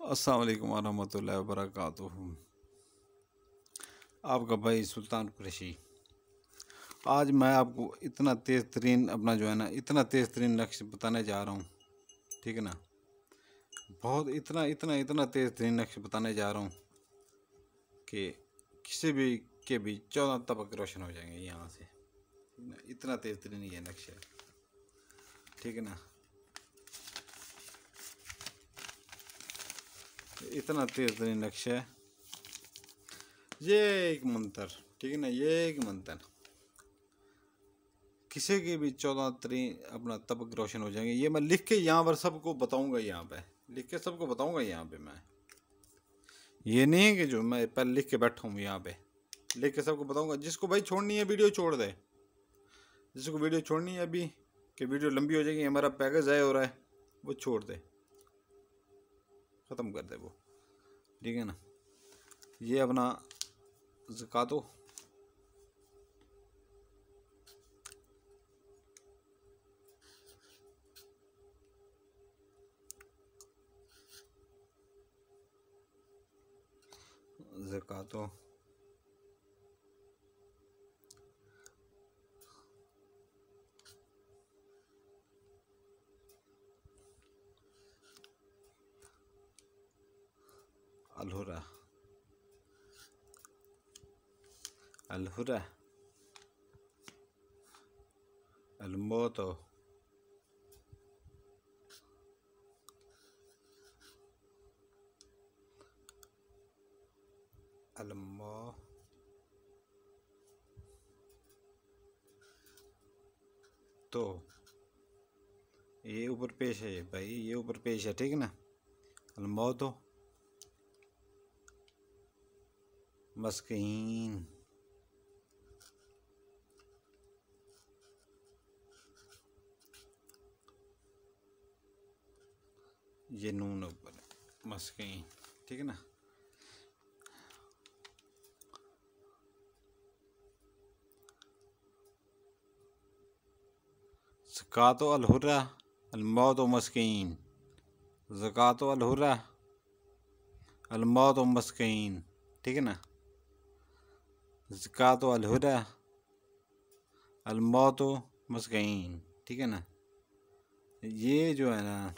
अस्सलाम वालेकुम वरहमतुल्लाहि वबरकातुहू। आपका भाई सुल्तान कुरैशी। आज मैं आपको इतना तेज़ तरीन अपना जो है ना इतना तेज़ तरीन लक्ष्य बताने जा रहा हूँ। ठीक है ना, बहुत इतना इतना इतना तेज़ तरीन लक्ष्य बताने जा रहा हूँ कि किसी भी के भी 14 तबक रोशन हो जाएंगे यहाँ से। ठीक ना, इतना तेज़ तरीन ये लक्ष्य है। ठीक है ना, इतना तेज़ तरीन लक्ष्य है। ये एक मंत्र, ठीक है ना, ये एक मंत्र किसी की भी 14 तरीन अपना तबक रोशन हो जाएंगे। ये मैं लिख के यहाँ पर सबको बताऊंगा, यहाँ पे लिख के सबको बताऊंगा। यहाँ पे मैं ये नहीं है कि जो मैं पहले लिख के बैठा हूँ, यहाँ पे लिख के सबको बताऊंगा। जिसको भाई छोड़नी है वीडियो छोड़ दे, जिसको वीडियो छोड़नी है अभी कि वीडियो लंबी हो जाएगी, हमारा पैकेज ज़ाया हो रहा है, वो छोड़ दे, ख़त्म कर दे वो। ठीक है ना, ये अपना ज़कातो ज़कातो अलहुरा अलहुरा अलमोतो अलमो तो ये ऊपर पेश है भाई, ये ऊपर पेश है। ठीक है ना, अलमौतो मस्कीन, ये नून ऊपर मस्कीन। ठीक है ना, ज़कातो अलहुरा अलमौतो मस्कीन, ज़कातो अलहुरा अलमौतो मस्कीन। ठीक है ना, ज़कातो अलहुरा अलमौतो मस्कीन। ठीक है ना, ये जो है ना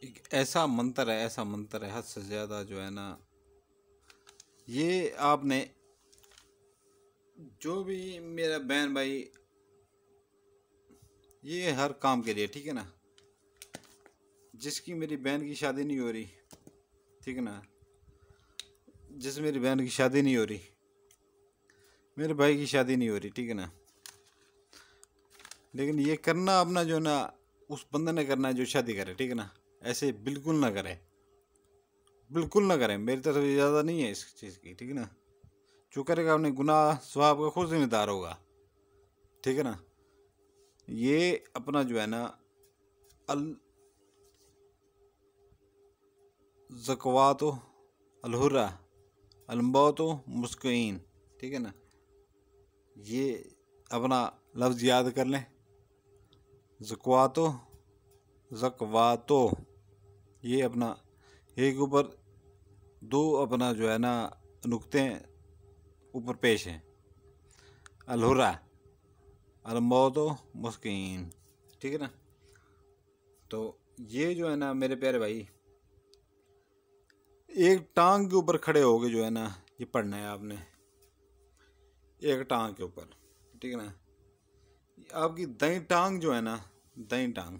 एक ऐसा मंत्र है, ऐसा मंत्र है हद से ज़्यादा जो है ना। ये आपने जो भी मेरा बहन भाई, ये हर काम के लिए, ठीक है ना, जिसकी मेरी बहन की शादी नहीं हो रही, ठीक है ना, जिस मेरी बहन की शादी नहीं हो रही, मेरे भाई की शादी नहीं हो रही, ठीक है ना, लेकिन ये करना अपना जो ना उस बंदे ने करना है जो शादी करे। ठीक है ना, ऐसे बिल्कुल ना करे, बिल्कुल ना करें, मेरी तरफ इजाज़त नहीं है इस चीज़ की। ठीक है ना, जो करेगा अपने गुनाह स्वाब का खुद जिम्मेदार होगा। ठीक है ना, ये अपना जो है ना अल ज़कवातो अलहुरा अलमौतो मुस्कीन। ठीक है ना, ये अपना लफ्ज़ याद कर लें, ज़कवातो ज़कवातो, ये अपना एक ऊपर दो अपना जो है ना नुक्ते ऊपर पेश हैं, अलहुरा अलमौतो मुस्कीन। ठीक है ना, तो ये जो है ना मेरे प्यारे भाई, एक टांग के ऊपर खड़े होके जो है ना ये पढ़ना है आपने, एक टांग के ऊपर। ठीक है ना, आपकी दाईं टांग जो है ना, दाईं टांग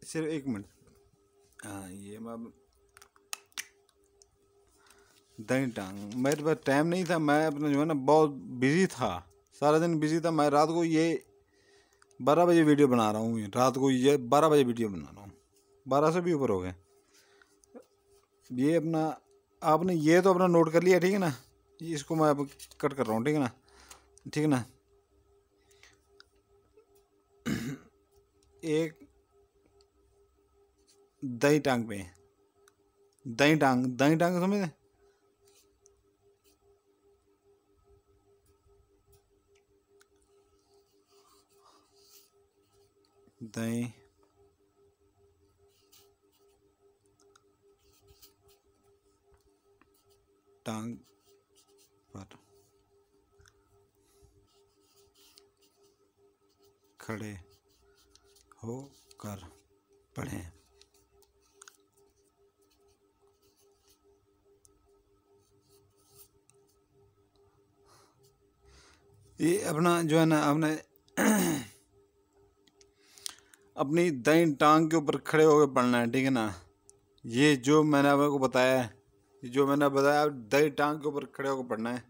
सिर्फ एक मिनट, हाँ ये मैं दाईं टांग, मेरे पास टाइम नहीं था, मैं अपना जो है ना बहुत बिजी था, सारा दिन बिजी था। मैं रात को ये 12 बजे वीडियो बना रहा हूँ, रात को ये 12 बजे वीडियो बना रहा हूँ, 12 से भी ऊपर हो गए। ये अपना आपने ये तो अपना नोट कर लिया। ठीक है ना, इसको मैं अब कट कर रहा हूँ। ठीक है ना, ठीक है ना, एक दाई टांग पे, दाई टांग समझे, दाएं टांग पर खड़े होकर पढ़ें। ये अपना जो है ना, आपने अपनी दाईं टांग के ऊपर खड़े होकर पढ़ना है, ठीक है ना। ये जो मैंने आपको बताया है, जो मैंने बताया, दाईं टांग के ऊपर खड़े होकर पढ़ना है,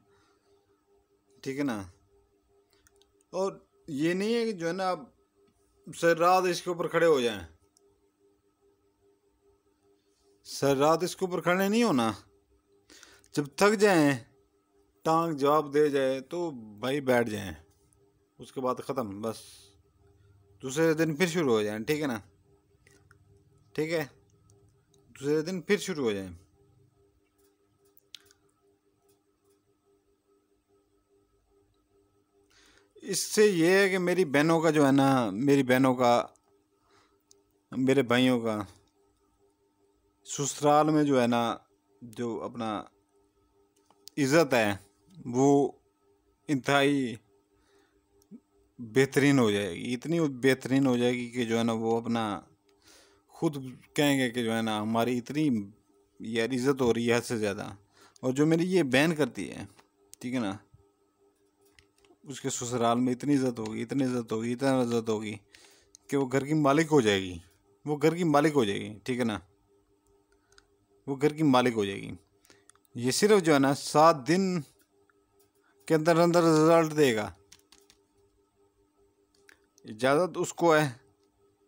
ठीक है ना। और ये नहीं है कि जो है ना आप सर रात इसके ऊपर खड़े हो जाएं। सर रात इसके ऊपर खड़े नहीं होना। जब थक जाएं, टांग जवाब दे जाए तो भाई बैठ जाएं, उसके बाद ख़त्म, बस दूसरे दिन फिर शुरू हो जाएं, ठीक है ना। ठीक है, दूसरे दिन फिर शुरू हो जाएं। इससे ये है कि मेरी बहनों का जो है ना, मेरी बहनों का, मेरे भाइयों का ससुराल में जो है ना, जो अपना इज़्ज़त है वो इंतहाई बेहतरीन हो जाएगी। इतनी बेहतरीन हो जाएगी कि जो है ना वो अपना खुद कहेंगे कि जो है ना हमारी इतनी यार इज़्ज़त हो रही है हद से ज़्यादा। और जो मेरी ये बहन करती है, ठीक है ना, उसके ससुराल में इतनी इज़्ज़त होगी, इतनी इज़्ज़त होगी, इतना इज़्ज़त होगी कि वो घर की मालिक हो जाएगी। वो घर की मालिक हो जाएगी, ठीक है ना, वो घर की मालिक हो जाएगी। ये सिर्फ जो है ना 7 दिन के अंदर अंदर रिजल्ट देगा। इजाज़त उसको है,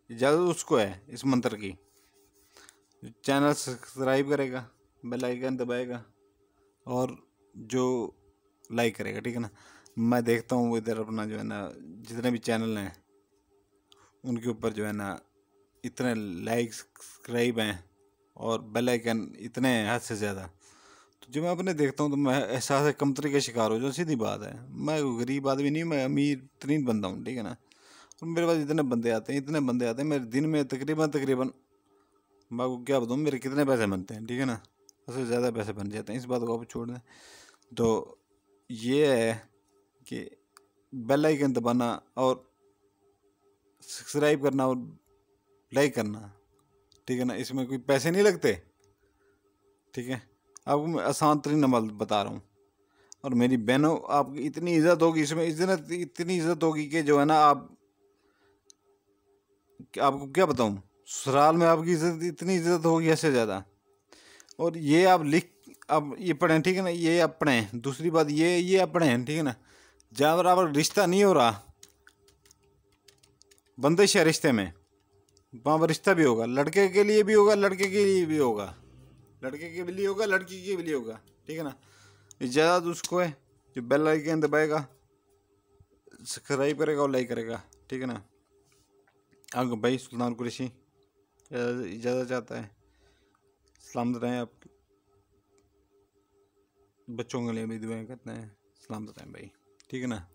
इजाज़त उसको है इस मंत्र की। चैनल सब्सक्राइब करेगा, बेल आइकन दबाएगा और जो लाइक करेगा, ठीक है ना। मैं देखता हूँ इधर अपना जो है ना जितने भी चैनल हैं उनके ऊपर जो है ना इतने लाइक सब्सक्राइब हैं और बेल आइकन इतने हैं हद से ज़्यादा। तो जब मैं अपने देखता हूँ तो मैं एहसास कमतरी का शिकार हो जाऊँ। सीधी बात है, मैं गरीब आदमी नहीं, मैं अमीर तरीन बंदा हूँ, ठीक है ना। और मेरे पास इतने बंदे आते हैं, इतने बंदे आते हैं, मेरे दिन में तकरीबन मैं आपको क्या बताऊँ मेरे कितने पैसे बनते हैं, ठीक है ना। उससे ज़्यादा पैसे बन जाते हैं, इस बात को आप छोड़ दें। तो ये है कि बेल आइकन दबाना और सब्सक्राइब करना और लाइक करना, ठीक है ना, इसमें कोई पैसे नहीं लगते, ठीक है। आपको मैं आसान तरीन अमल बता रहा हूँ। और मेरी बहनों, आपकी इतनी इज्जत होगी इसमें, इतनी इज्जत होगी कि जो है ना आपको क्या बताऊँ, ससुराल में आपकी इज्जत, इतनी इज्जत होगी ऐसे ज़्यादा। और ये आप लिख, अब ये पढ़ें, ठीक है ना, ये आप पढ़ें। दूसरी बात ये आप पढ़ें, ठीक है ना। जहाँ पर आप रिश्ता नहीं हो रहा, बंदिश है रिश्ते में, वहाँ पर रिश्ता भी होगा। लड़के के लिए भी होगा, लड़के के लिए भी होगा, लड़के के लिए होगा, लड़की के लिए होगा, ठीक है ना। इजाज़त उसको है जो बेल आइकन दबाएगा, सब्सक्राइब करेगा और लाइक करेगा, ठीक है ना। आपका भाई सुल्तान कुरैशी इजाज़त चाहता है। सलामत रहें, आप बच्चों के लिए भी दुआएं करते हैं। सलामत रहें भाई, ठीक है ना।